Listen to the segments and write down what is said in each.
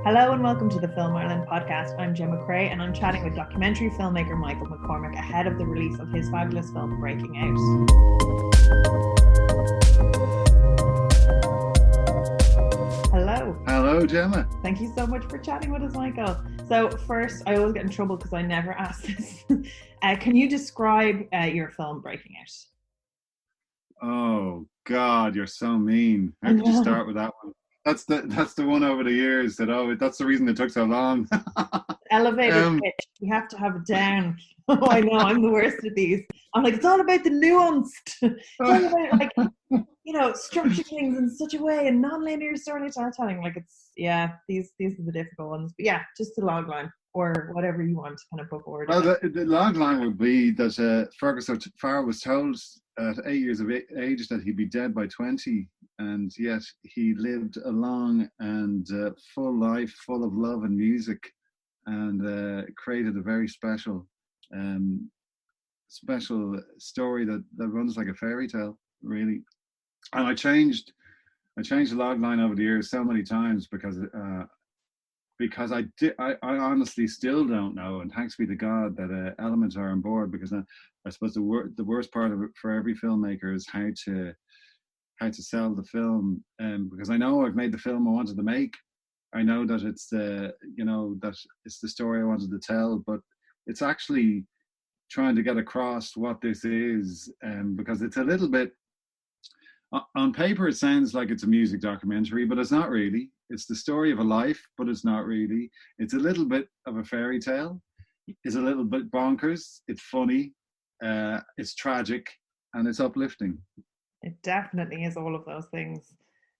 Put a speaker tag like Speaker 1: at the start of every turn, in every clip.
Speaker 1: Hello and welcome to the Film Ireland podcast. I'm Gemma Cray and I'm chatting with documentary filmmaker Michael McCormack ahead of the release of his fabulous film Breaking Out. Hello.
Speaker 2: Hello, Gemma.
Speaker 1: Thank you so much for chatting with us, Michael. So first, I always get in trouble because I never ask this. Can you describe your film Breaking Out?
Speaker 2: Oh God, you're so mean. How could you start with that one? That's the one over the years that's the reason it took so long.
Speaker 1: Elevated pitch. You have to have it down. Oh, I know. I'm the worst at these. I'm like, it's all about the nuanced. It's all about structuring things in such a way and non-linear storytelling. Like these are the difficult ones. But yeah, just the log line or whatever you want to kind of book order.
Speaker 2: Well, the log line would be that Fergus O'Farrell was told at 8 years of age that he'd be dead by 20, and yet he lived a long and full life, full of love and music, and created a very special story that runs like a fairy tale, really. And I changed the log line over the years so many times because I honestly still don't know, and thanks be to God that elements are on board, because I suppose the worst part of it for every filmmaker is how to sell the film, because I know I've made the film I wanted to make. I know that it's that it's the story I wanted to tell, but it's actually trying to get across what this is, because it's a little bit, on paper it sounds like it's a music documentary, but it's not really. It's the story of a life, but it's not really. It's a little bit of a fairy tale. It's a little bit bonkers. It's funny. It's tragic, and it's uplifting.
Speaker 1: It definitely is all of those things.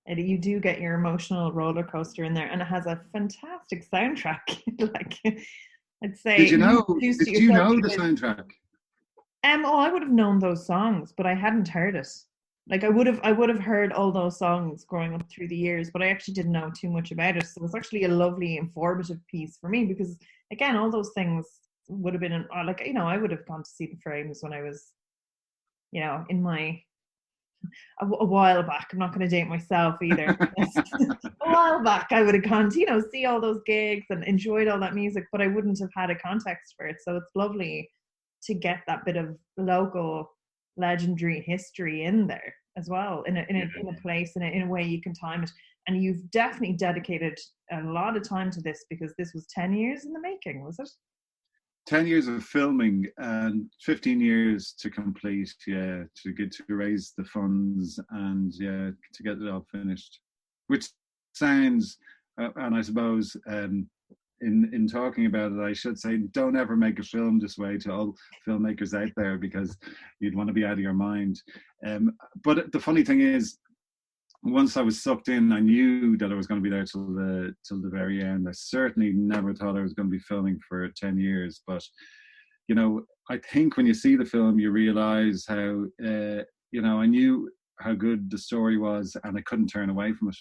Speaker 1: You do get your emotional roller coaster in there, and it has a fantastic soundtrack. Like, I'd say.
Speaker 2: Did you know the soundtrack?
Speaker 1: I would have known those songs, but I hadn't heard it. Like I would have heard all those songs growing up through the years, but I actually didn't know too much about it. So it's actually a lovely informative piece for me, because again, all those things would have been I would have gone to see the Frames when I was, in my a while back. I'm not going to date myself either. A while back, I would have gone to see all those gigs and enjoyed all that music, but I wouldn't have had a context for it. So it's lovely to get that bit of local legendary history in there as well, in a place, in a way you can time it. And you've definitely dedicated a lot of time to this, because this was 10 years in the making, was it?
Speaker 2: 10 years of filming and 15 years to complete, to raise the funds and to get it all finished. Which sounds, and I suppose in talking about it, I should say, don't ever make a film this way to all filmmakers out there, because you'd want to be out of your mind. But the funny thing is, once I was sucked in, I knew that I was going to be there till the very end. I certainly never thought I was going to be filming for 10 years. But, I think when you see the film, you realize how, I knew how good the story was, and I couldn't turn away from it.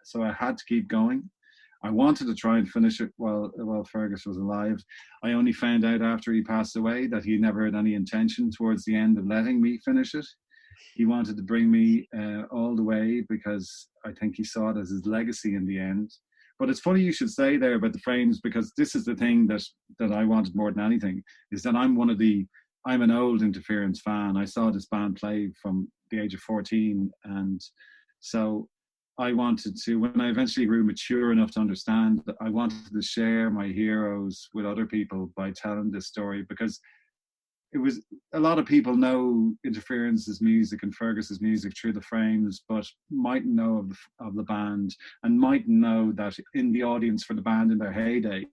Speaker 2: So I had to keep going. I wanted to try and finish it while Fergus was alive. I only found out after he passed away that he never had any intention towards the end of letting me finish it. He wanted to bring me all the way, because I think he saw it as his legacy in the end. But it's funny you should say there about the Frames, because this is the thing that I wanted more than anything, is that I'm an old Interference fan. I saw this band play from the age of 14, and so I wanted to, when I eventually grew mature enough to understand, that I wanted to share my heroes with other people by telling this story, because it was, a lot of people know Interference's music and Fergus's music through the Frames, but mightn't know of the band, and mightn't know that in the audience for the band in their heyday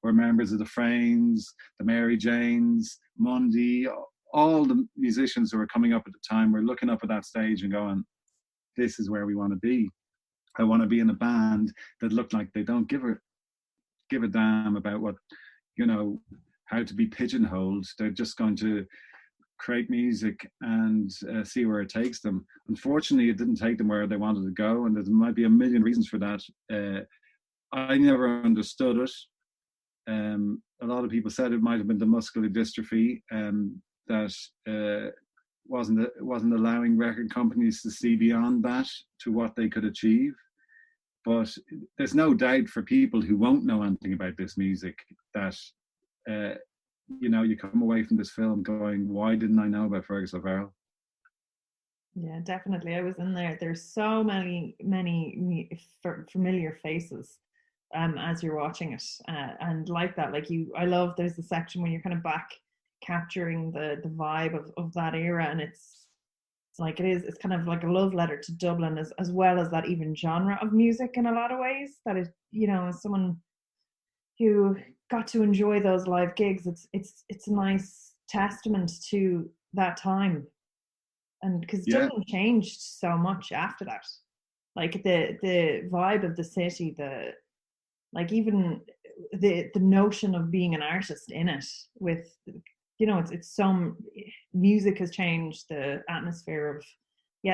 Speaker 2: were members of the Frames, the Mary Janes, Mundy, all the musicians who were coming up at the time were looking up at that stage and going, this is where we want to be. I want to be in a band that looked like they don't give a damn about what, how to be pigeonholed. They're just going to create music and see where it takes them. Unfortunately, it didn't take them where they wanted to go, and there might be a million reasons for that. I never understood it. A lot of people said it might have been the muscular dystrophy that wasn't allowing record companies to see beyond that to what they could achieve. But there's no doubt for people who won't know anything about this music that, you come away from this film going, why didn't I know about Fergus O'Farrell?
Speaker 1: Yeah, definitely. I was in there. There's so many familiar faces as you're watching it, and like that, like I love. There's a section when you're kind of back capturing the vibe of that era, and it's like it's kind of like a love letter to Dublin as well as that even genre of music in a lot of ways. That is, as someone who got to enjoy those live gigs, it's a nice testament to that time. And because
Speaker 2: Yeah,
Speaker 1: Dublin changed so much after that, like the vibe of the city, the like even the notion of being an artist in it with it's some music has changed, the atmosphere of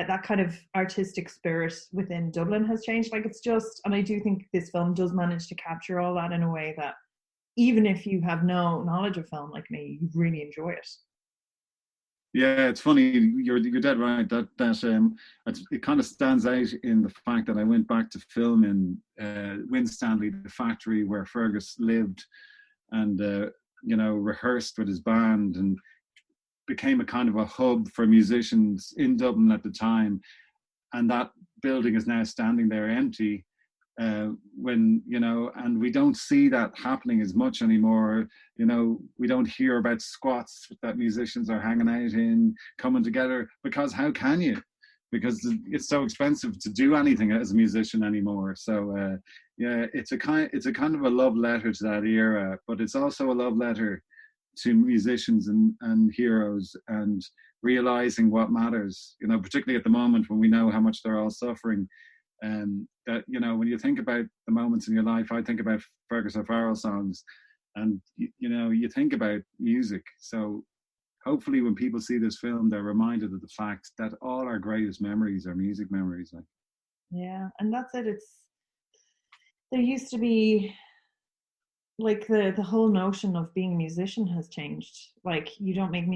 Speaker 1: that kind of artistic spirit within Dublin has changed. Like it's just, and I do think this film does manage to capture all that in a way that even if you have no knowledge of film like me, you really enjoy it.
Speaker 2: yeah, it's funny. You're dead right. It kind of stands out in the fact that I went back to film in Winstanley, the factory where Fergus lived, and rehearsed with his band and became a kind of a hub for musicians in Dublin at the time. And that building is now standing there empty. And we don't see that happening as much anymore. We don't hear about squats that musicians are hanging out in, coming together, because how can you? Because it's so expensive to do anything as a musician anymore. So it's a kind of a love letter to that era, but it's also a love letter to musicians and heroes, and realizing what matters, particularly at the moment when we know how much they're all suffering. That when you think about the moments in your life, I think about Fergus O'Farrell songs, and you think about music. So hopefully when people see this film, they're reminded of the fact that all our greatest memories are music memories.
Speaker 1: Yeah, and that's it. There used to be like the whole notion of being a musician has changed. Like you don't make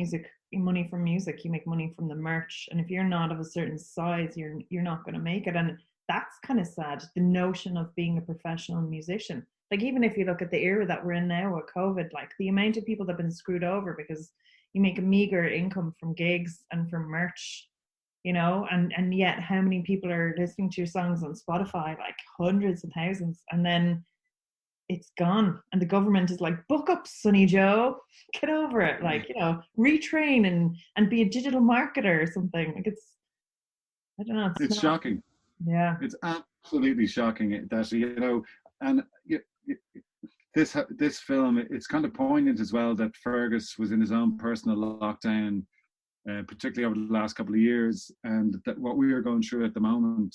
Speaker 1: money from music, you make money from the merch, and if you're not of a certain size, you're not going to make it. And that's kind of sad, the notion of being a professional musician. Like even if you look at the era that we're in now with COVID, like the amount of people that have been screwed over because you make a meager income from gigs and from merch, and yet how many people are listening to your songs on Spotify? Like hundreds of thousands. And then it's gone, and the government is like, book up, Sonny Joe, get over it, like retrain and be a digital marketer or something. Like I don't know,
Speaker 2: It's shocking.
Speaker 1: Yeah,
Speaker 2: it's absolutely shocking that and this film, it's kind of poignant as well that Fergus was in his own personal lockdown, particularly over the last couple of years, and that what we are going through at the moment,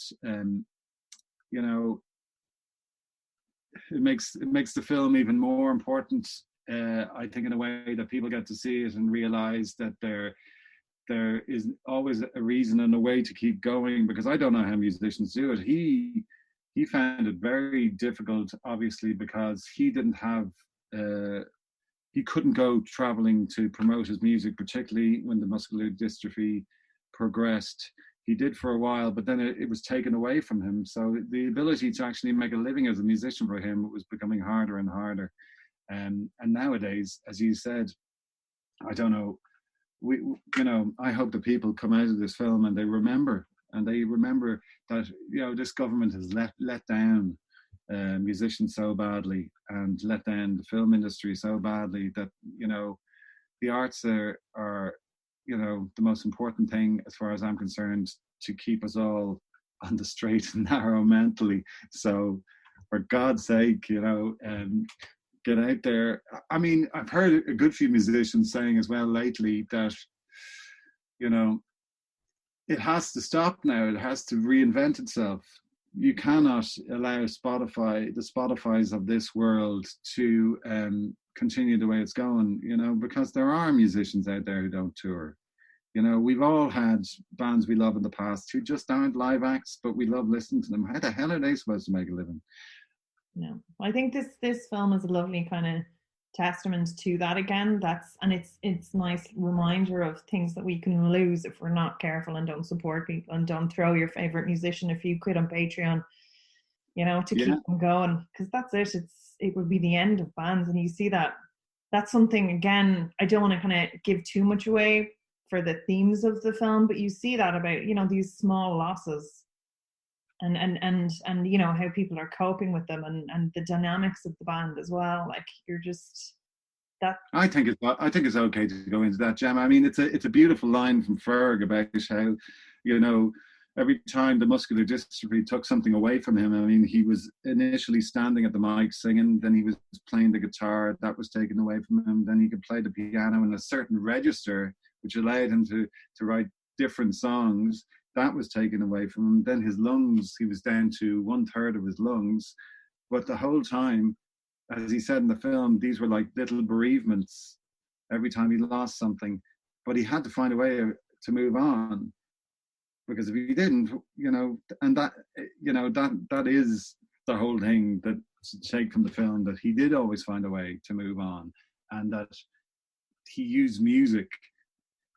Speaker 2: it makes the film even more important. I think in a way that people get to see it and realize that there is always a reason and a way to keep going, because I don't know how musicians do it. He found it very difficult, obviously, because he didn't have he couldn't go traveling to promote his music, particularly when the muscular dystrophy progressed. He did for a while, but then it was taken away from him. So the ability to actually make a living as a musician for him was becoming harder and harder. And nowadays, as you said, I don't know, I hope that people come out of this film and they remember that this government has let down musicians so badly, and let down the film industry so badly, that the arts are the most important thing, as far as I'm concerned, to keep us all on the straight and narrow mentally. So for God's sake, get out there. I mean, I've heard a good few musicians saying as well lately that it has to stop now. It has to reinvent itself. You cannot allow the Spotifys of this world to continue the way it's going, because there are musicians out there who don't tour. We've all had bands we love in the past who just aren't live acts, but we love listening to them. How the hell are they supposed to make a living?
Speaker 1: No, I think this film is a lovely kind of testament to that again. It's nice reminder of things that we can lose if we're not careful and don't support people and don't throw your favorite musician a few quid on Patreon. you know, to
Speaker 2: Yeah,
Speaker 1: keep them going, because that's it. It would be the end of bands, and you see that. That's something, again, I don't want to kind of give too much away for the themes of the film, but you see that about, you know, these small losses, and you know how people are coping with them, and the dynamics of the band as well. Like, you're just that.
Speaker 2: I think it's okay to go into that, Gemma. I mean, it's a beautiful line from Ferg about how, you know, every time the muscular dystrophy took something away from him. I mean, he was initially standing at the mic singing, then he was playing the guitar, that was taken away from him. Then he could play the piano in a certain register, which allowed him to write different songs. That was taken away from him. Then his lungs, he was down to 1/3 of his lungs. But the whole time, as he said in the film, these were like little bereavements every time he lost something. But he had to find a way to move on, because if he didn't, you know, and that, you know, that is the whole thing that to take from the film, that he did always find a way to move on, and that he used music,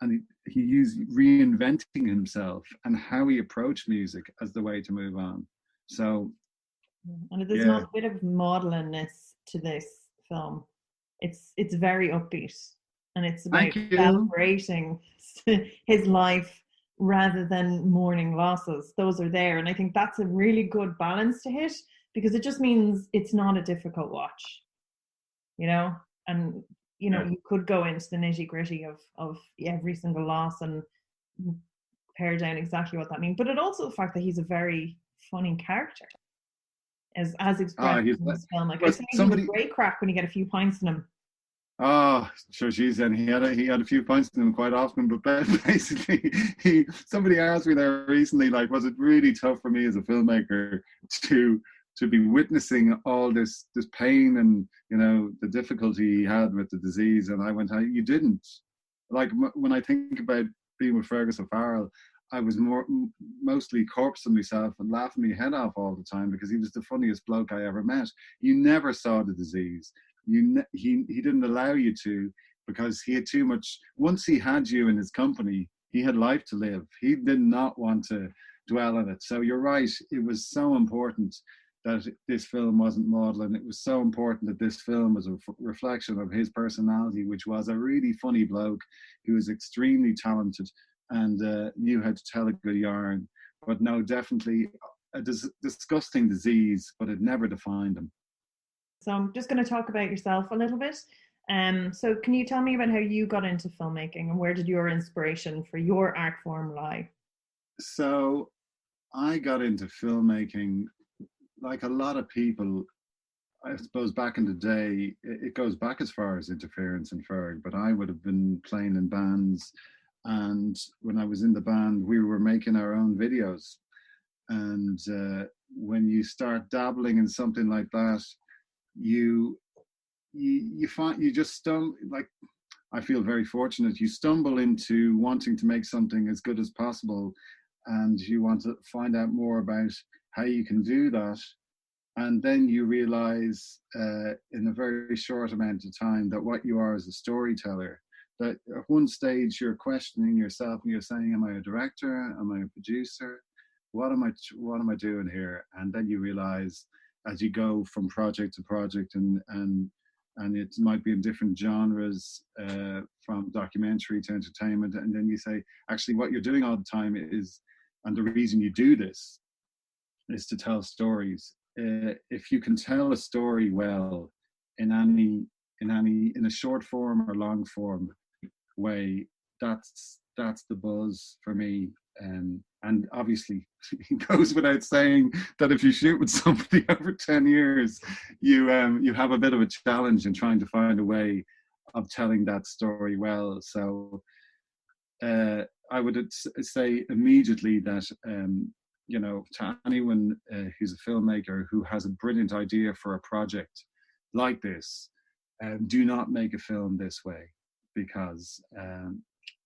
Speaker 2: and he used reinventing himself and how he approached music as the way to move on. So
Speaker 1: And there's
Speaker 2: yeah,
Speaker 1: not a bit of maudlinness to this film. It's very upbeat, and it's about
Speaker 2: thank you.
Speaker 1: celebrating his life rather than mourning losses. Those are there, and I think that's a really good balance to hit, because it just means it's not a difficult watch, you know. And you know,
Speaker 2: Yeah.
Speaker 1: you could go into the nitty gritty of every single loss and pare down exactly what that means. But it also the fact that he's a very funny character, as
Speaker 2: Ah,
Speaker 1: expressed
Speaker 2: he's
Speaker 1: in this film. Like, I
Speaker 2: was
Speaker 1: say, he's a
Speaker 2: somebody.
Speaker 1: great crack when you get a few pints in him.
Speaker 2: Oh, sure, geez, and he had a few points in him quite often, but basically, somebody asked me there recently, like, was it really tough for me as a filmmaker to be witnessing all this pain and, you know, the difficulty he had with the disease? And I went, you didn't. Like, when I think about being with Fergus O'Farrell, I was mostly corpsing myself and laughing my head off all the time, because he was the funniest bloke I ever met. You never saw the disease. He didn't allow you to, because he had too much. Once he had you in his company, he had life to live. He did not want to dwell on it. So you're right. It was so important that this film wasn't maudlin. It was so important that this film was a reflection of his personality, which was a really funny bloke who was extremely talented and knew how to tell a good yarn. But no, definitely a disgusting disease, but it never defined him.
Speaker 1: So I'm just going to talk about yourself a little bit. So can you tell me about how you got into filmmaking, and where did your inspiration for your art form lie?
Speaker 2: So I got into filmmaking like a lot of people. I suppose back in the day, it goes back as far as Interference and Ferg, but I would have been playing in bands. And when I was in the band, we were making our own videos. And when you start dabbling in something like that, you you find you just stumble. Like, I feel very fortunate. You stumble into wanting to make something as good as possible, and you want to find out more about how you can do that. And then you realize in a very short amount of time that what you are is a storyteller. That at one stage you're questioning yourself and you're saying, "Am I a director? Am I a producer? What am I doing here?" And then you realize, as you go from project to project, and it might be in different genres, from documentary to entertainment, and then you say, actually, what you're doing all the time is, and the reason you do this is to tell stories. If you can tell a story well in in a short form or long form way, that's the buzz for me. And obviously, it goes without saying that if you shoot with somebody over 10 years, you have a bit of a challenge in trying to find a way of telling that story well. So I would say immediately that you know, to anyone who's a filmmaker who has a brilliant idea for a project like this, do not make a film this way, because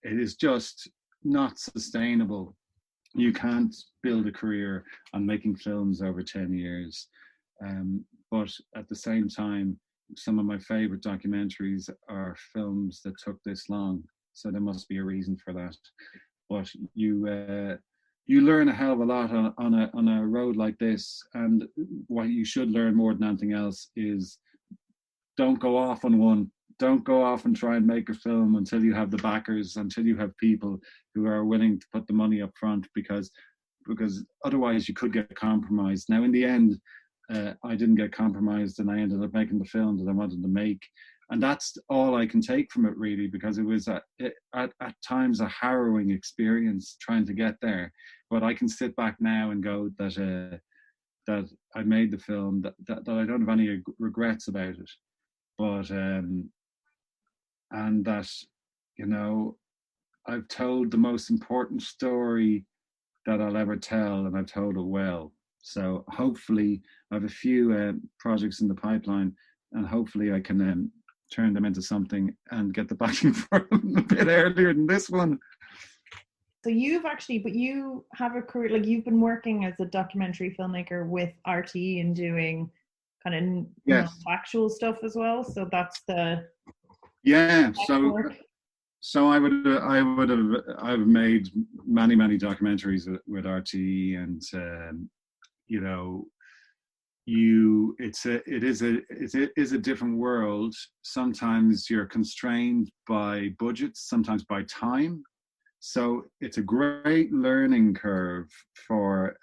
Speaker 2: it is just not sustainable. You can't build a career on making films over 10 years. But at the same time, some of my favorite documentaries are films that took this long. So there must be a reason for that. But you learn a hell of a lot on a road like this. And what you should learn more than anything else is don't go off on one. Don't go off and try and make a film until you have the backers, until you have people who are willing to put the money up front, because otherwise you could get compromised. Now, in the end, I didn't get compromised, and I ended up making the film that I wanted to make. And that's all I can take from it, really, because it was at times a harrowing experience trying to get there. But I can sit back now and go that I made the film, that I don't have any regrets about it. But and that, you know, I've told the most important story that I'll ever tell, and I've told it well. So hopefully I have a few projects in the pipeline, and hopefully I can turn them into something and get the backing for them a bit earlier than this one.
Speaker 1: So you've actually, but you have a career, like you've been working as a documentary filmmaker with RTE and doing kind of
Speaker 2: Yes.
Speaker 1: actual stuff as well. So that's the
Speaker 2: So I've made many documentaries with RTE, and you know, it is a different world. Sometimes you're constrained by budgets, sometimes by time. So it's a great learning curve for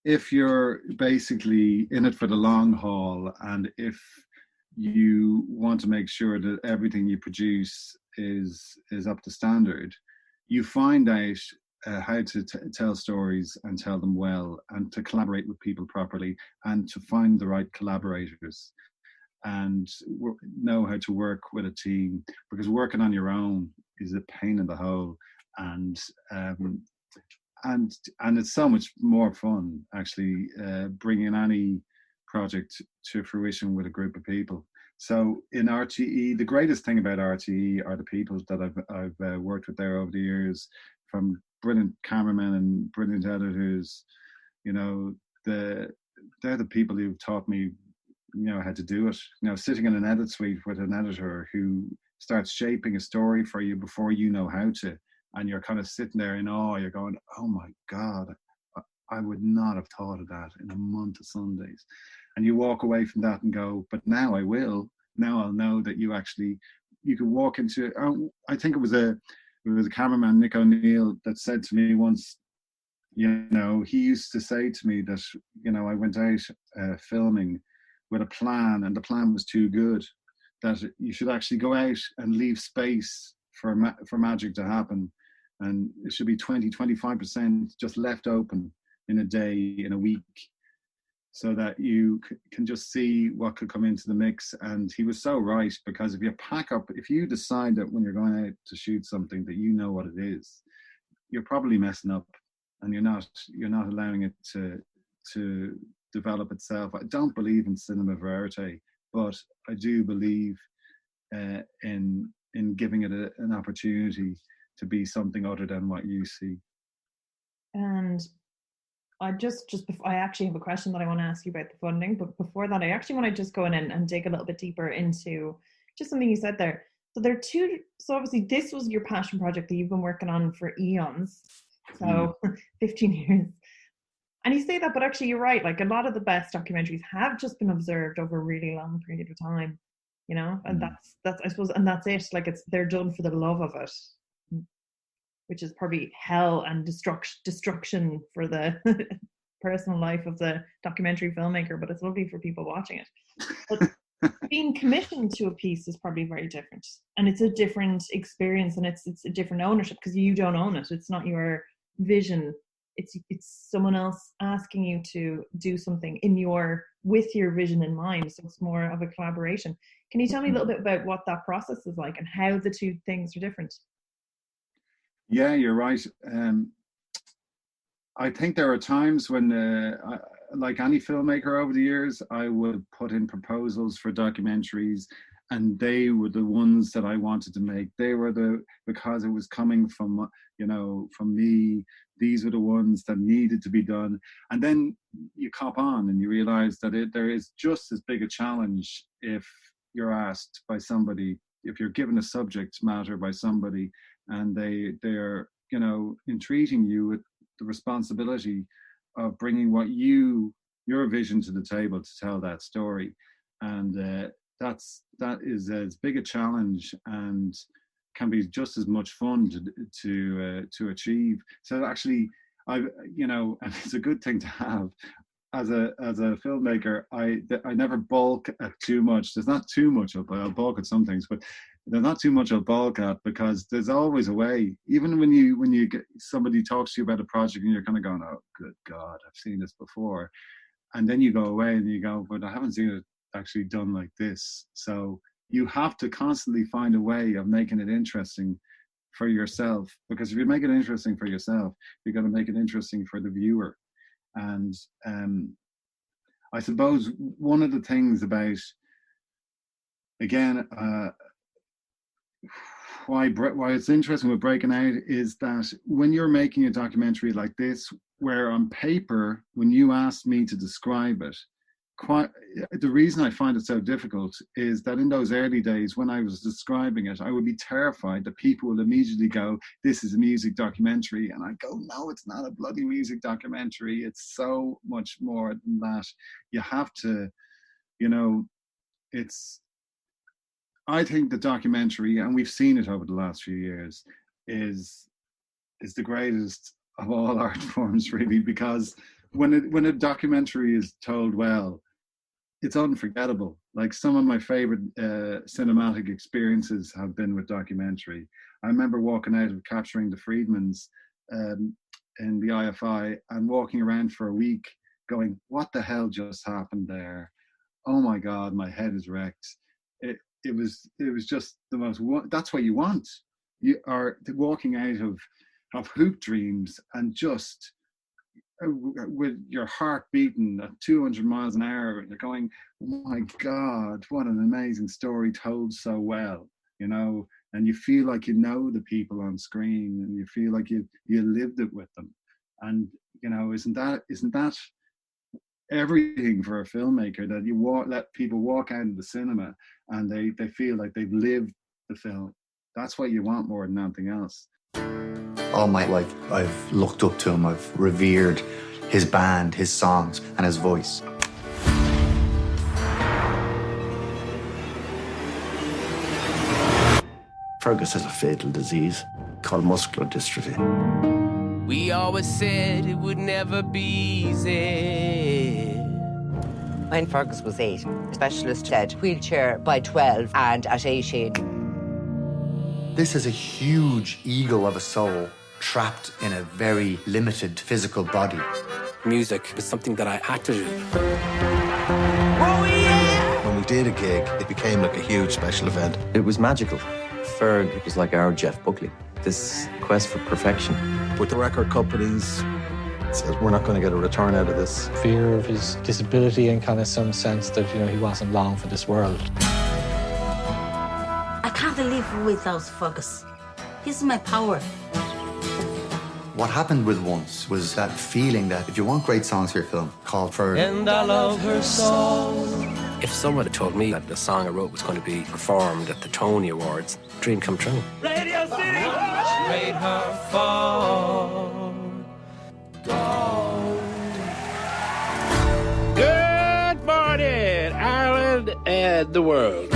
Speaker 2: if you're basically in it for the long haul, and if you want to make sure that everything you produce is up to standard, you find out how to tell stories and tell them well, and to collaborate with people properly, and to find the right collaborators, and know how to work with a team, because working on your own is a pain in the hole, and it's so much more fun actually bringing any project to fruition with a group of people. So in RTE, the greatest thing about RTE are the people that I've worked with there over the years, from brilliant cameramen and brilliant editors. You know, they're the people who've taught me, you know, how to do it. You know, sitting in an edit suite with an editor who starts shaping a story for you before you know how to, and you're kind of sitting there in awe. You're going, oh my God, I would not have thought of that in a month of Sundays. And you walk away from that and go, but now I will. Now I'll know that you could walk into, I think it was a cameraman, Nick O'Neill, that said to me once, you know, he used to say to me that, you know, I went out filming with a plan, and the plan was too good, that you should actually go out and leave space for magic to happen. And it should be 20-25% just left open in a day, in a week, so that you can just see what could come into the mix. And he was so right, because if you pack up, if you decide that when you're going out to shoot something that you know what it is, you're probably messing up, and you're not allowing it to develop itself. I don't believe in cinema verite, but I do believe in giving it an opportunity to be something other than what you see.
Speaker 1: And I I actually have a question that I want to ask you about the funding, but before that, I actually want to just go in and dig a little bit deeper into just something you said there. So there are so obviously this was your passion project that you've been working on for eons, so 15 years. And you say that, but actually you're right. Like, a lot of the best documentaries have just been observed over a really long period of time, you know, and that's I suppose, and that's it. Like, they're done for the love of it, which is probably hell and destruction for the personal life of the documentary filmmaker, but it's lovely for people watching it. But being commissioned to a piece is probably very different, and it's a different experience, and it's a different ownership, because you don't own it. It's not your vision. It's someone else asking you to do something with your vision in mind. So it's more of a collaboration. Can you tell me a little bit about what that process is like and how the two things are different?
Speaker 2: Yeah, you're right. I think there are times when, like any filmmaker over the years, I would put in proposals for documentaries, and they were the ones that I wanted to make. They were because it was coming from, you know, from me. These were the ones that needed to be done. And then you cop on and you realize that there is just as big a challenge if you're asked by somebody, if you're given a subject matter by somebody and they're entreating you with the responsibility of bringing your vision to the table to tell that story. And that is as big a challenge and can be just as much fun to achieve. So actually, and it's a good thing to have. As a filmmaker, I never balk at too much. There's not too much of it. I'll balk at some things, but there's not too much I'll balk at, because there's always a way. Even when you get somebody talks to you about a project and you're kind of going, oh, good God, I've seen this before. And then you go away and you go, but I haven't seen it actually done like this. So you have to constantly find a way of making it interesting for yourself, because if you make it interesting for yourself, you're going to make it interesting for the viewer. And I suppose one of the things about, again, why it's interesting with Breaking Out is that when you're making a documentary like this, where on paper, when you asked me to describe it, the reason I find it so difficult is that in those early days when I was describing it, I would be terrified that people will immediately go, this is a music documentary. And I go, no, it's not a bloody music documentary. It's so much more than that. You have to, I think the documentary, and we've seen it over the last few years, is the greatest of all art forms, really, because when a documentary is told well, it's unforgettable. Like, some of my favorite cinematic experiences have been with documentary. I remember walking out of Capturing the Freedmans in the IFI and walking around for a week going, what the hell just happened there? Oh my God, my head is wrecked. It was just the most, that's what you want. You are walking out of Hoop Dreams and just with your heart beating at 200 miles an hour, and you're going, oh my God, what an amazing story told so well, and you feel like the people on screen, and you feel like you lived it with them. And isn't that everything for a filmmaker, that you let people walk out of the cinema and they feel like they've lived the film? That's what you want more than anything else.
Speaker 3: All my life, I've looked up to him. I've revered his band, his songs, and his voice. Fergus has a fatal disease called muscular dystrophy.
Speaker 4: We always said it would never be easy.
Speaker 5: When Fergus was 8, a specialist said wheelchair by 12 and at 18.
Speaker 3: This is a huge eagle of a soul trapped in a very limited physical body.
Speaker 4: Music is something that I had to do.
Speaker 5: Oh, yeah!
Speaker 6: When we did a gig, it became like a huge special event.
Speaker 7: It was magical. Ferg was like our Jeff Buckley. This quest for perfection.
Speaker 6: But the record companies said, we're not going to get a return out of this.
Speaker 8: Fear of his disability and kind of some sense that, he wasn't long for this world.
Speaker 9: I can't live without Fergus. He's my power.
Speaker 3: What happened with Once was that feeling that if you want great songs for your film, call Ferg.
Speaker 4: And I love her song. If someone had told me that the song I wrote was going to be performed at the Tony Awards, dream come true. Radio City made her fall. Good morning, Ireland and the world.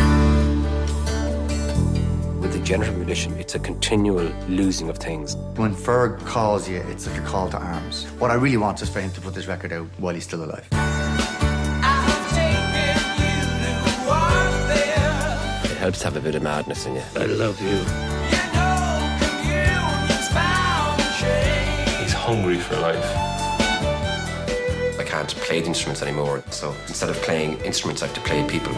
Speaker 4: With the degenerative condition, it's a continual losing of things.
Speaker 3: When Ferg calls you, it's like a call to arms. What I really want is for him to put this record out while he's still alive.
Speaker 4: It helps to have a bit of madness in you.
Speaker 7: I love you.
Speaker 10: He's hungry for life.
Speaker 4: I can't play the instruments anymore, so instead of playing instruments, I have to play people.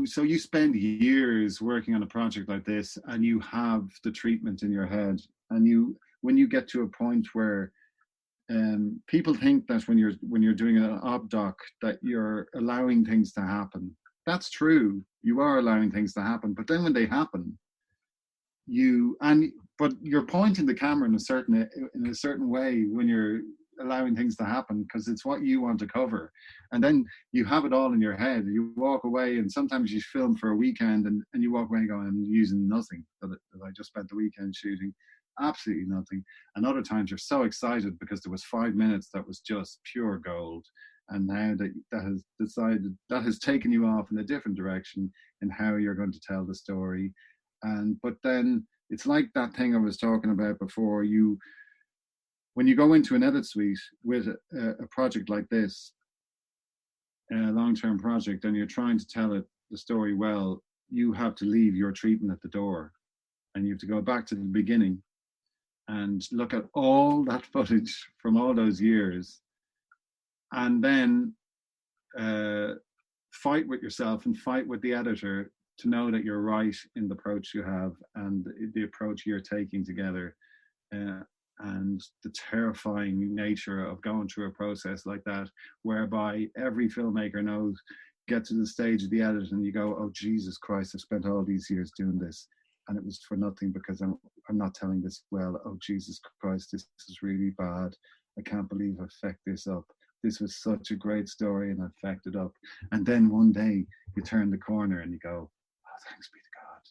Speaker 2: So you spend years working on a project like this, and you have the treatment in your head, and when you get to a point where people think that when you're doing an op doc that you're allowing things to happen. That's true. You are allowing things to happen, but then when they happen, but you're pointing the camera in a certain way when you're allowing things to happen, because it's what you want to cover. And then you have it all in your head. You walk away, and sometimes you film for a weekend and you walk away going, I'm using nothing that I just spent the weekend shooting. Absolutely nothing. And other times you're so excited because there was 5 minutes that was just pure gold. And now that has taken you off in a different direction in how you're going to tell the story. But then it's like that thing I was talking about before. When you go into an edit suite with a project like this, a long-term project, and you're trying to tell the story well, you have to leave your treatment at the door, and you have to go back to the beginning and look at all that footage from all those years, and then fight with yourself and fight with the editor to know that you're right in the approach you have and the approach you're taking together. And the terrifying nature of going through a process like that, whereby every filmmaker knows, get to the stage of the edit and you go, oh, Jesus Christ, I've spent all these years doing this and it was for nothing because I'm not telling this well. Oh, Jesus Christ, this is really bad. I can't believe I fecked this up. This was such a great story and I fecked it up. And then one day you turn the corner and you go, oh, thanks be to God.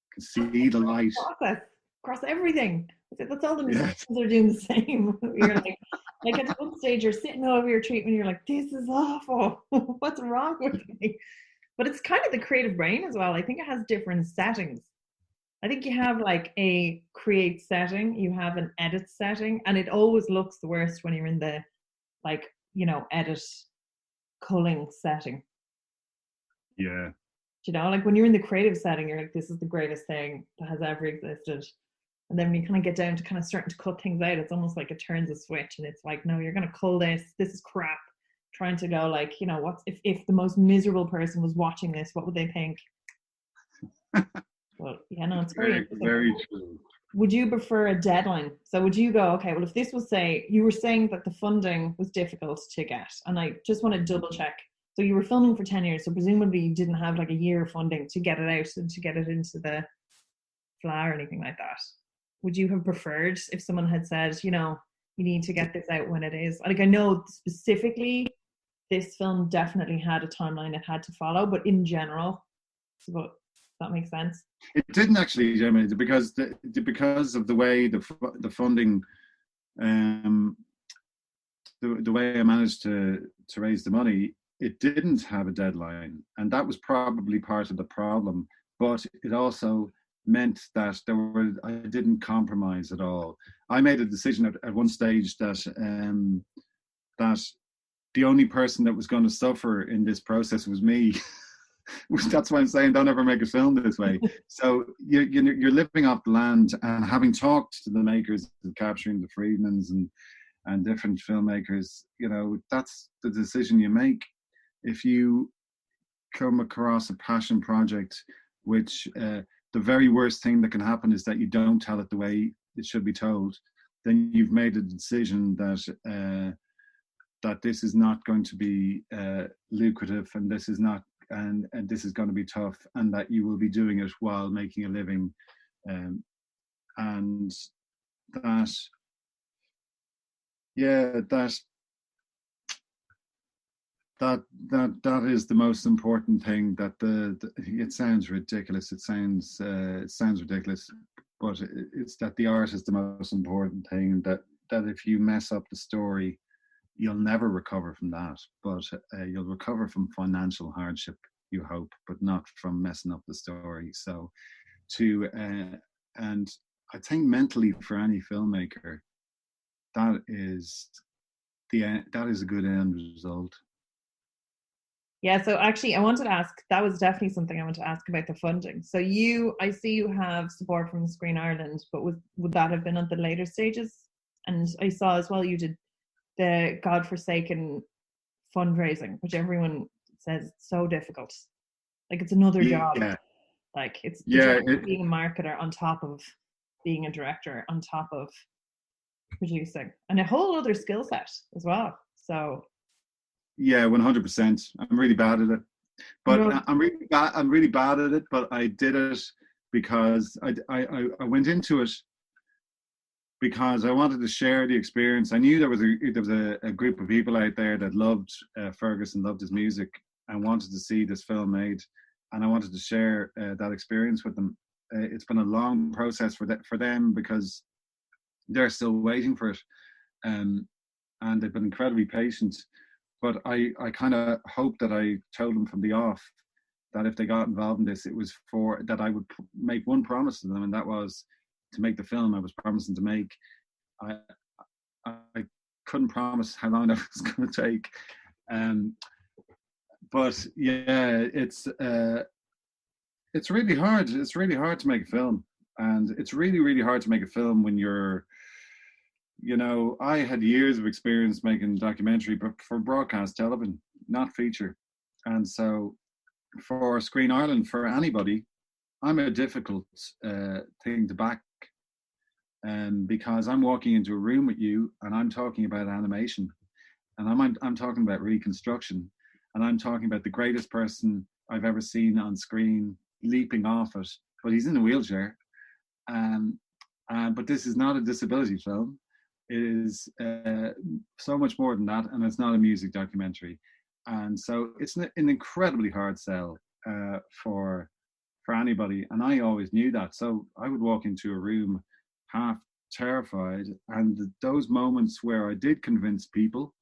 Speaker 2: You can see the light.
Speaker 1: Across everything. That's all the musicians are doing the same. You're like at one stage you're sitting over your treatment, you're like, this is awful. What's wrong with me? But it's kind of the creative brain as well. I think it has different settings. I think you have like a create setting, you have an edit setting, and it always looks the worst when you're in the edit culling setting.
Speaker 2: Yeah.
Speaker 1: Like when you're in the creative setting, you're like, this is the greatest thing that has ever existed. And then when you kind of get down to kind of starting to cut things out, it's almost like it turns a switch and it's like, no, you're going to cull this. This is crap. Trying to go like, what's if the most miserable person was watching this, what would they think? Well, it's very,
Speaker 2: very true.
Speaker 1: Would you prefer a deadline? So would you go, okay, well, if this was, say, you were saying that the funding was difficult to get, and I just want to double check. So you were filming for 10 years, so presumably you didn't have like a year of funding to get it out and to get it into the FLA or anything like that. Would you have preferred if someone had said, you need to get this out when it is? Like, I know specifically this film definitely had a timeline it had to follow, but in general, does that make sense?
Speaker 2: It didn't actually, Gemma, because of the way the funding, the way I managed to raise the money, it didn't have a deadline, and that was probably part of the problem. But it also meant that I didn't compromise at all. I made a decision at one stage that that the only person that was going to suffer in this process was me. That's why I'm saying don't ever make a film this way. So you're living off the land, and having talked to the makers of Capturing the Friedmans and different filmmakers, that's the decision you make. If you come across a passion project, which the very worst thing that can happen is that you don't tell it the way it should be told, then you've made a decision that that this is not going to be lucrative, and this is not, and this is going to be tough, and that you will be doing it while making a living, and that that is the most important thing. That it sounds ridiculous. It sounds ridiculous, but it's that the art is the most important thing. That if you mess up the story, you'll never recover from that. But you'll recover from financial hardship, you hope, but not from messing up the story. So, and I think mentally for any filmmaker, that is a good end result.
Speaker 1: Yeah, so actually I wanted to ask, that was definitely something I wanted to ask about the funding. So I see you have support from Screen Ireland, but would that have been at the later stages? And I saw as well you did the godforsaken fundraising, which everyone says is so difficult. Like, it's another job. Like, it's being a marketer on top of being a director, on top of producing, and a whole other skill set as well. So
Speaker 2: yeah, 100%. I'm really bad at it, but I'm really bad at it. But I did it because I went into it because I wanted to share the experience. I knew there was a group of people out there that loved Fergus and loved his music and wanted to see this film made, and I wanted to share that experience with them. It's been a long process for them because they're still waiting for it, and they've been incredibly patient. But I kind of hoped that I told them from the off that if they got involved in this, it was for that I would make one promise to them, and that was to make the film I was promising to make. I couldn't promise how long that was going to take, but yeah, it's really hard. It's really hard to make a film, and it's really, really hard to make a film when you're, you know, I had years of experience making documentary, but for broadcast television, not feature, and so for Screen Ireland, for anybody, I'm a difficult thing to back. Because I'm walking into a room with you and I'm talking about animation, and I'm talking about reconstruction, and I'm talking about the greatest person I've ever seen on screen leaping off it, but he's in a wheelchair. But this is not a disability film. It is so much more than that, and it's not a music documentary. And so it's an incredibly hard sell for anybody, and I always knew that. So I would walk into a room half terrified, and those moments where I did convince people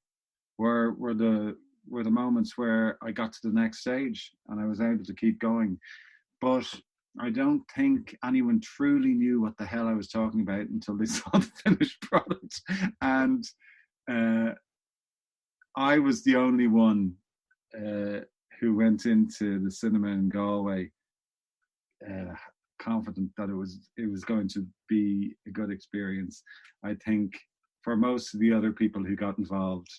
Speaker 2: were the moments where I got to the next stage and I was able to keep going. But I don't think anyone truly knew what the hell I was talking about until they saw the finished product. And I was the only one who went into the cinema in Galway confident that it was going to be a good experience. I think for most of the other people who got involved,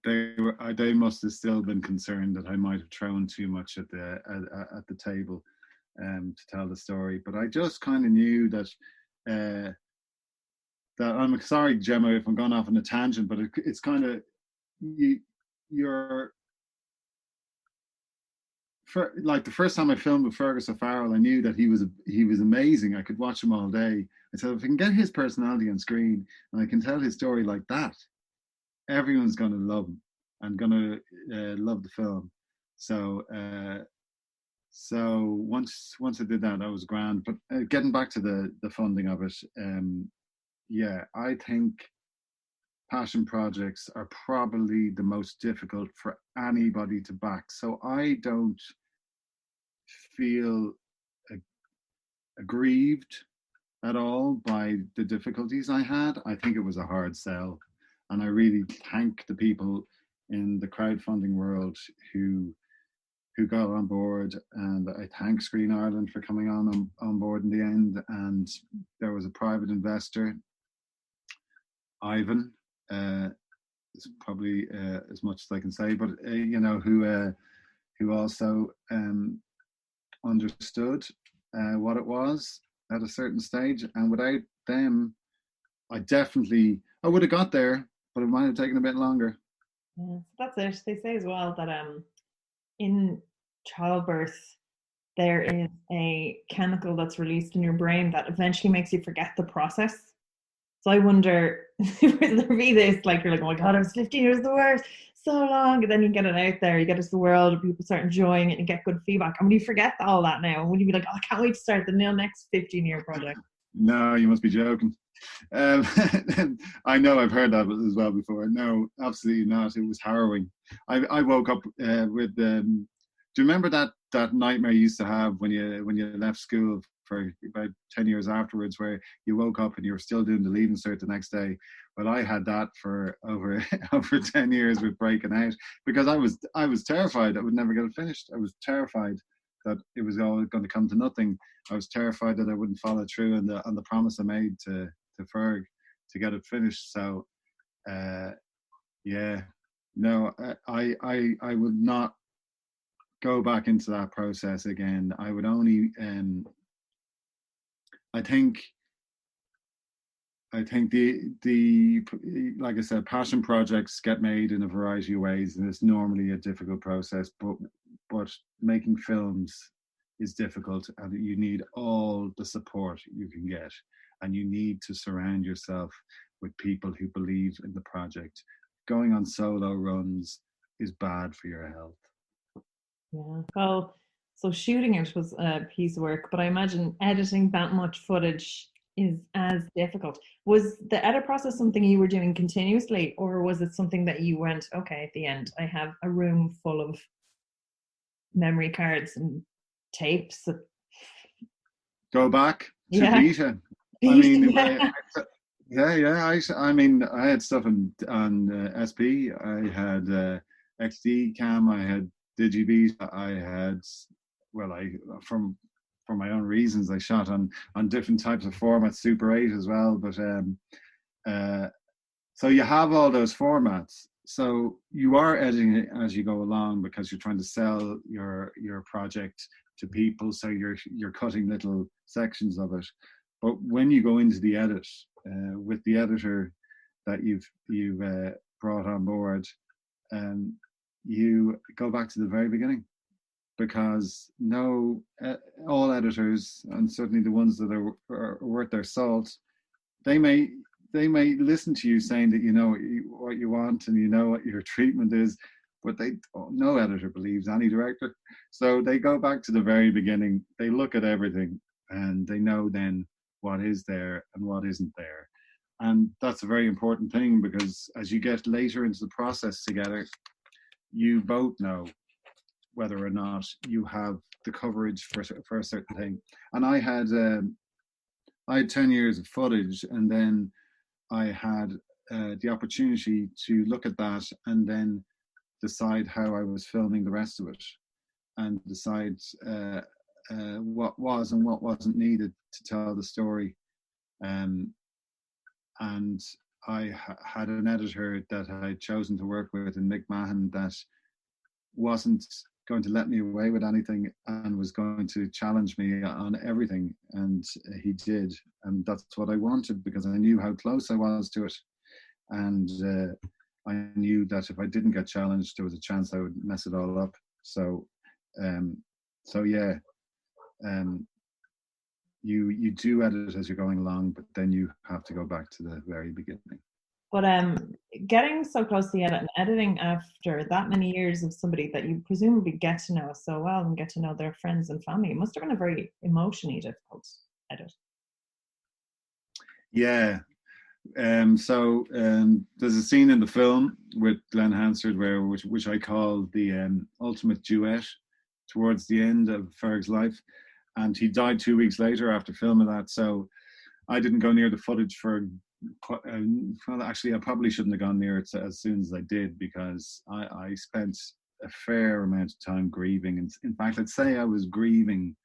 Speaker 2: they must have still been concerned that I might have thrown too much at the table to tell the story. But I just kind of knew that that I'm sorry, Gemma, if I'm going off on a tangent, but it's kind of you're. Like the first time I filmed with Fergus O'Farrell, I knew that he was amazing. I could watch him all day. I said, if I can get his personality on screen and I can tell his story like that, everyone's going to love him and going to love the film. So once I did that, I was grand. But getting back to the funding of it, yeah, I think passion projects are probably the most difficult for anybody to back. So I don't feel aggrieved at all by the difficulties I had. I think it was a hard sell, and I really thank the people in the crowdfunding world who got on board, and I thank Screen Ireland for coming on board in the end. And there was a private investor, Ivan, is probably as much as I can say, but you know, who also understood what it was at a certain stage, and without them, I would have got there, but it might have taken a bit longer.
Speaker 1: Yeah, that's it. They say as well that in childbirth there is a chemical that's released in your brain that eventually makes you forget the process. So I wonder, if there be this, like, you're like, oh my God, I was 15 years the worst, so long, and then you get it out there, you get it to the world, and people start enjoying it, and you get good feedback. And when you forget all that now, when you be like, oh, I can't wait to start the next 15-year project.
Speaker 2: No, you must be joking. I know I've heard that as well before. No, absolutely not. It was harrowing. I woke up with, do you remember that nightmare you used to have when you left school for about 10 years afterwards, where you woke up and you were still doing the Leaving Cert the next day? Well, I had that for over 10 years with breaking out, because I was terrified I would never get it finished. I was terrified that it was all going to come to nothing. I was terrified that I wouldn't follow through on the promise I made to Ferg to get it finished. So yeah, no, I would not go back into that process again. I would only I think the like I said, passion projects get made in a variety of ways, and it's normally a difficult process, but making films is difficult, and you need all the support you can get. and you need to surround yourself with people who believe in the project. Going on solo runs is bad for your health.
Speaker 1: Yeah. Well, so shooting it was a piece of work, but I imagine editing that much footage is as difficult. Was the edit process something you were doing continuously, or was it something that you went, okay, at the end, I have a room full of memory cards and tapes?
Speaker 2: Go back to
Speaker 1: Yeah.
Speaker 2: beta. I mean, I had stuff on SP. I had XD cam. I had DigiBeat. I had, well, for my own reasons, I shot on different types of formats, Super 8 as well. But so you have all those formats. So you are editing it as you go along because you're trying to sell your project to people. So you're cutting little sections of it. But when you go into the edit with the editor that you've brought on board, you go back to the very beginning, because all editors, and certainly the ones that are worth their salt, they may listen to you saying that you know what you want and you know what your treatment is, but no editor believes any director. So they go back to the very beginning. They look at everything and they know then what is there and what isn't there. And that's a very important thing, because as you get later into the process together, you both know whether or not you have the coverage for a certain thing. And I had 10 years of footage, and then I had the opportunity to look at that and then decide how I was filming the rest of it, and decide what was and what wasn't needed to tell the story. And I had an editor that I'd chosen to work with in Mick Mahon that wasn't going to let me away with anything and was going to challenge me on everything, and he did, and that's what I wanted, because I knew how close I was to it, and I knew that if I didn't get challenged, there was a chance I would mess it all up. So you do edit as you're going along, but then you have to go back to the very beginning.
Speaker 1: But getting so close to the edit and editing after that many years of somebody that you presumably get to know so well and get to know their friends and family, it must have been a very emotionally difficult edit.
Speaker 2: Yeah. So there's a scene in the film with Glen Hansard which I call the ultimate duet towards the end of Ferg's life, and he died 2 weeks later after filming that. So I didn't go near the footage for well, actually, I probably shouldn't have gone near it as soon as I did, because I spent a fair amount of time grieving. And in fact, I'd say I was grieving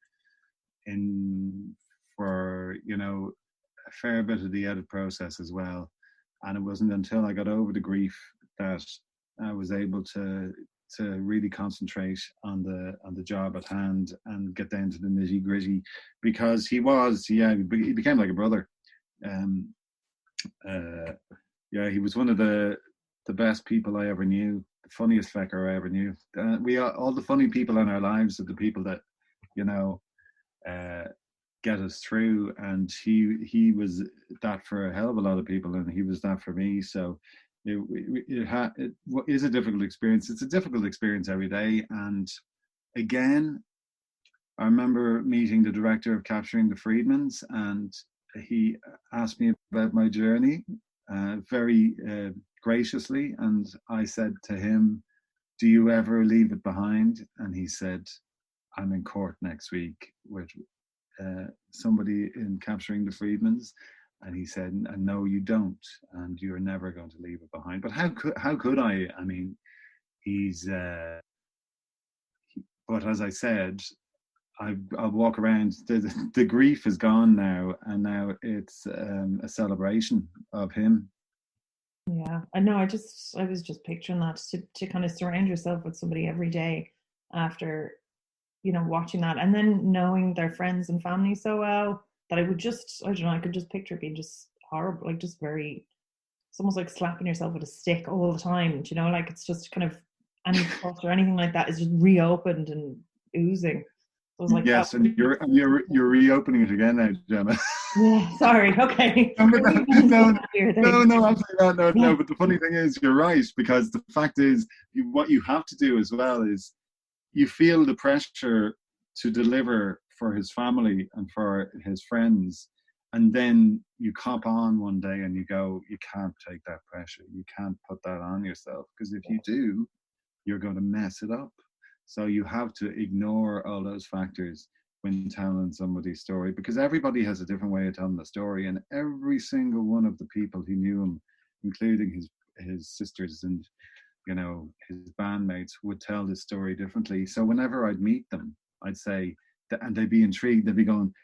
Speaker 2: for a fair bit of the edit process as well. And it wasn't until I got over the grief that I was able to really concentrate on the job at hand and get down to the nitty gritty, because he became like a brother. He was one of the best people I ever knew, the funniest fecker I ever knew. All the funny people in our lives are the people that get us through, and he was that for a hell of a lot of people, and he was that for me. So it is a difficult experience. It's a difficult experience every day. And again, I remember meeting the director of Capturing the Friedmans, and he asked me about my journey very graciously, and I said to him, "Do you ever leave it behind?" And he said, "I'm in Cork next week with somebody in Capturing the Friedmans," and he said, "And no, you don't, and you're never going to leave it behind." But how could I? I mean, but as I said, I'll walk around. The grief is gone now, and now it's a celebration of him.
Speaker 1: Yeah, I know. I was just picturing that, to kind of surround yourself with somebody every day after, watching that, and then knowing their friends and family so well that I could just picture it being just horrible, like just very, it's almost like slapping yourself with a stick all the time. Like it's just kind of any thought or anything like that is just reopened and oozing. I was like,
Speaker 2: Yes, and you're reopening it again now, Gemma.
Speaker 1: yeah, sorry. Okay.
Speaker 2: No, absolutely not. No,
Speaker 1: Yeah.
Speaker 2: But the funny thing is, you're right, because the fact is, what you have to do as well is you feel the pressure to deliver for his family and for his friends, and then you cop on one day and you go, you can't take that pressure. You can't put that on yourself, because if you do, you're going to mess it up. So you have to ignore all those factors when telling somebody's story, because everybody has a different way of telling the story, and every single one of the people who knew him, including his sisters and his bandmates, would tell this story differently. So whenever I'd meet them, I'd say, and they'd be intrigued. They'd be going,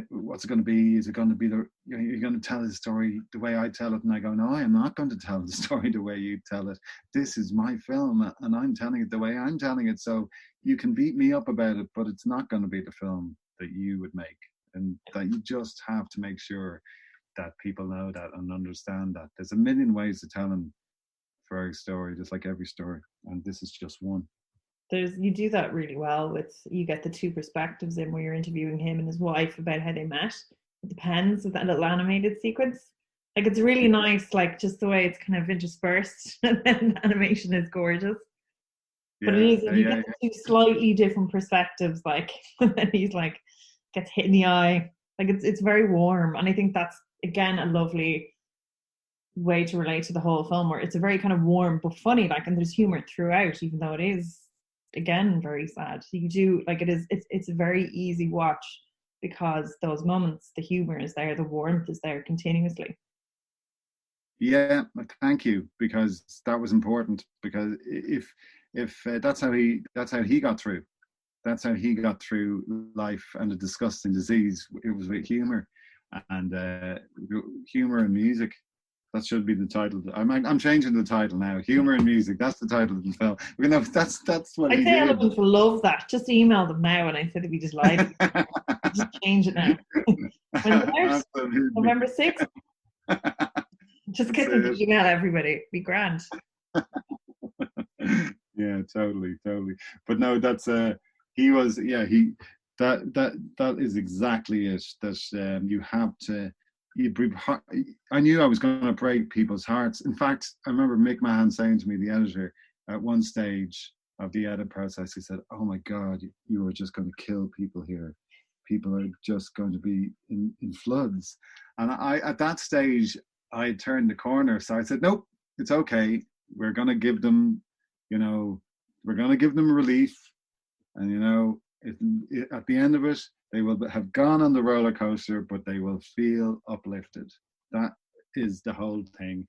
Speaker 2: what's it gonna be? Is it gonna be you're gonna tell the story the way I tell it? And I go, no, I am not going to tell the story the way you tell it. This is my film, and I'm telling it the way I'm telling it. So you can beat me up about it, but it's not going to be the film that you would make. And that you just have to make sure that people know that and understand that. There's a million ways of telling Ferg's story, just like every story, and this is just one.
Speaker 1: You do that really well you get the two perspectives in where you're interviewing him and his wife about how they met with the pens, with that little animated sequence. Like, it's really nice, like just the way it's kind of interspersed, and then the animation is gorgeous. But it is, you get two slightly different perspectives, like, and then he's like gets hit in the eye. Like, it's very warm, and I think that's again a lovely way to relate to the whole film, where it's a very kind of warm but funny, like, and there's humor throughout, even though it is again very sad. So you do, like, it's a very easy watch, because those moments, the humor is there, the warmth is there continuously.
Speaker 2: Yeah, thank you, because that was important, because if that's how he got through. That's how he got through life and a disgusting disease. It was with humor, and humor and music. That should be the title. I'm changing the title now. Humor and music. That's the title of the film. That's what
Speaker 1: I'd
Speaker 2: he
Speaker 1: say
Speaker 2: did.
Speaker 1: Elephants will love that. Just email them now, and I said it'd be delighted. Just change it now. November 6th. Just get them to email everybody. Be grand.
Speaker 2: Yeah, totally. But no, that's he was. Yeah, that is exactly it. That you have to. I knew I was going to break people's hearts. In fact, I remember Mick Mahan saying to me, the editor, at one stage of the edit process, he said, "Oh my God, you are just going to kill people here. People are just going to be in floods." And at that stage, I turned the corner. So I said, "Nope, it's okay. We're going to give them, we're going to give them relief. And, at the end of it, they will have gone on the roller coaster, but they will feel uplifted." That is the whole thing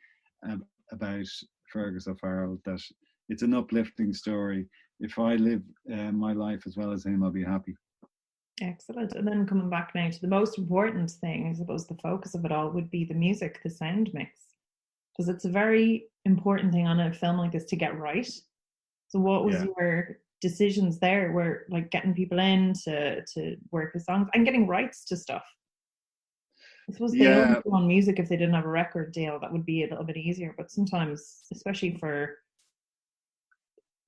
Speaker 2: about Fergus O'Farrell, that it's an uplifting story. If I live my life as well as him, I'll be happy.
Speaker 1: Excellent. And then coming back now to the most important thing, I suppose the focus of it all would be the music, the sound mix, because it's a very important thing on a film like this to get right. So what was your decisions there? Were like getting people in to work with songs and getting rights to stuff? I suppose they only do on music if they didn't have a record deal. That would be a little bit easier, but sometimes, especially for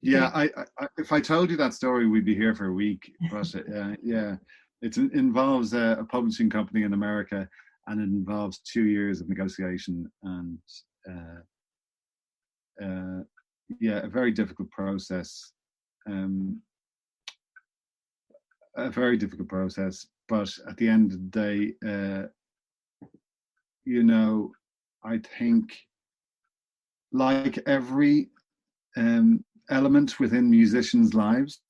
Speaker 2: I if I told you that story, we'd be here for a week. But it involves a publishing company in America, and it involves 2 years of negotiation, and a very difficult process. A very difficult process, but at the end of the day, I think, like every element within musicians' lives,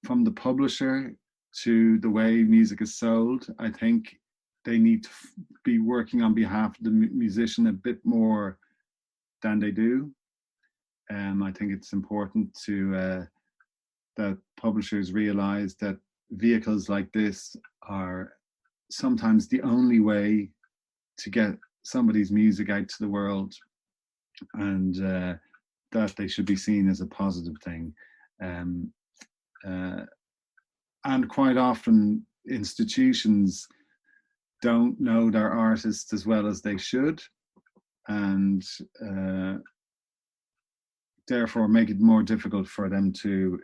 Speaker 2: from the publisher to the way music is sold, I think they need to be working on behalf of the musician a bit more than they do. I think it's important to that publishers realize that vehicles like this are sometimes the only way to get somebody's music out to the world, and that they should be seen as a positive thing. And quite often institutions don't know their artists as well as they should, and therefore make it more difficult for them to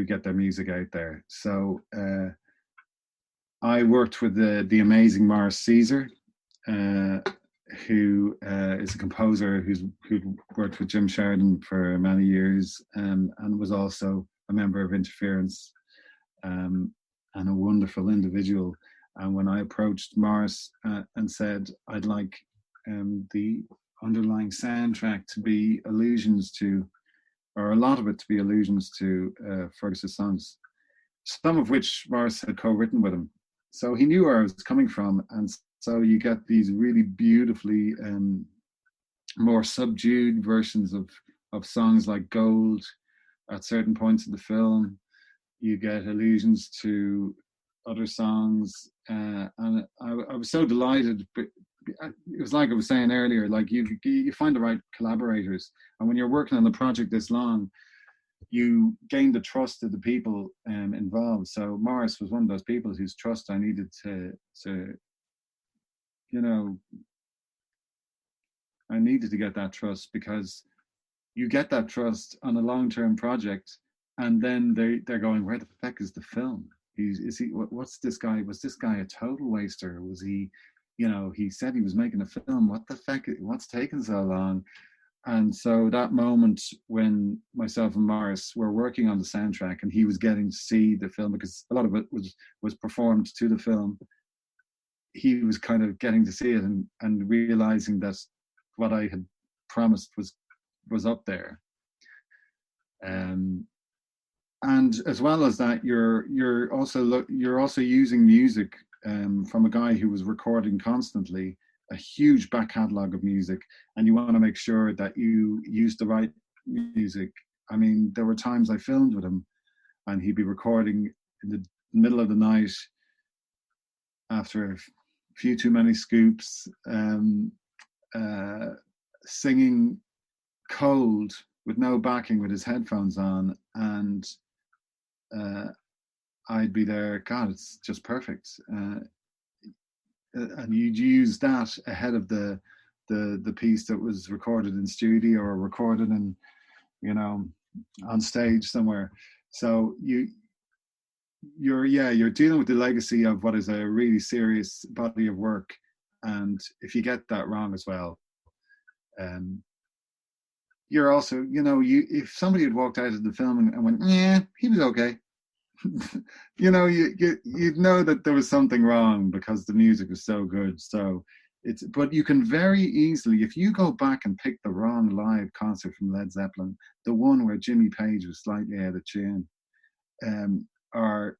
Speaker 2: get their music out there. So I worked with the amazing Morris Caesar, who is a composer who worked with Jim Sheridan for many years, and was also a member of Interference, and a wonderful individual. And when I approached Morris and said I'd like the underlying soundtrack to be allusions to, or a lot of it to be allusions to Fergus's songs, some of which Morris had co-written with him. So he knew where I was coming from, and so you get these really beautifully more subdued versions of songs like Gold at certain points in the film. You get allusions to other songs, and I was so delighted. But it was like I was saying earlier, like you find the right collaborators, and when you're working on a project this long, you gain the trust of the people involved. So Morris was one of those people whose trust I needed to I needed to get that trust, because you get that trust on a long-term project, and then they're going, where the heck is the film? What's this guy? Was this guy a total waster? Was he, he said he was making a film. What the heck? What's taking so long? And so that moment when myself and Morris were working on the soundtrack, and he was getting to see the film, because a lot of it was performed to the film, he was kind of getting to see it and realizing that what I had promised was up there. And as well as that, you're also using music from a guy who was recording constantly, a huge back catalogue of music, and you want to make sure that you use the right music. I mean, there were times I filmed with him, and he'd be recording in the middle of the night after a few too many scoops, singing Cold with no backing, with his headphones on, and I'd be there. God, it's just perfect. And you'd use that ahead of the piece that was recorded in studio or recorded in, on stage somewhere. So you're dealing with the legacy of what is a really serious body of work, and if you get that wrong as well, you're also, if somebody had walked out of the film and went, yeah, he was okay. You'd know that there was something wrong, because the music was so good. So but you can very easily, if you go back and pick the wrong live concert from Led Zeppelin, the one where Jimmy Page was slightly out of tune, or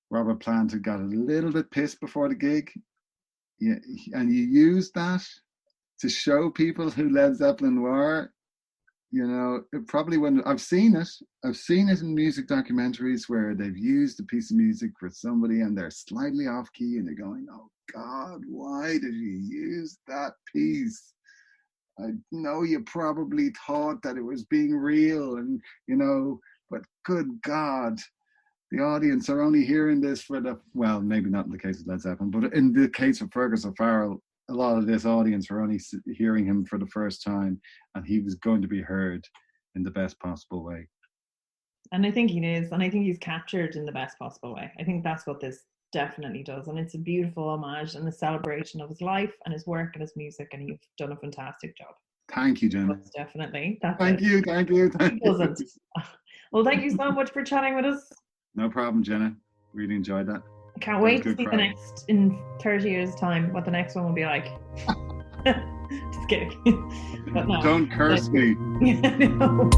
Speaker 2: Robert Plant had got a little bit pissed before the gig, and you use that to show people who Led Zeppelin were. It probably wouldn't. I've seen it in music documentaries where they've used a piece of music for somebody and they're slightly off key and they're going, oh God, why did you use that piece? I know you probably thought that it was being real, and but good God, the audience are only hearing this for well, maybe not in the case of Led Zeppelin, but in the case of Fergus O'Farrell, a lot of this audience were only hearing him for the first time, and he was going to be heard in the best possible way.
Speaker 1: And I think he is, and I think he's captured in the best possible way. I think that's what this definitely does, and it's a beautiful homage and a celebration of his life and his work and his music, and you've done a fantastic job.
Speaker 2: Thank you, Jenna.
Speaker 1: Most definitely.
Speaker 2: Thank you.
Speaker 1: Well, thank you so much for chatting with us.
Speaker 2: No problem, Jenna. Really enjoyed that.
Speaker 1: I can't wait to see the next, in 30 years' time, what the next one will be like. Just kidding. But no.
Speaker 2: Don't curse me.
Speaker 1: No.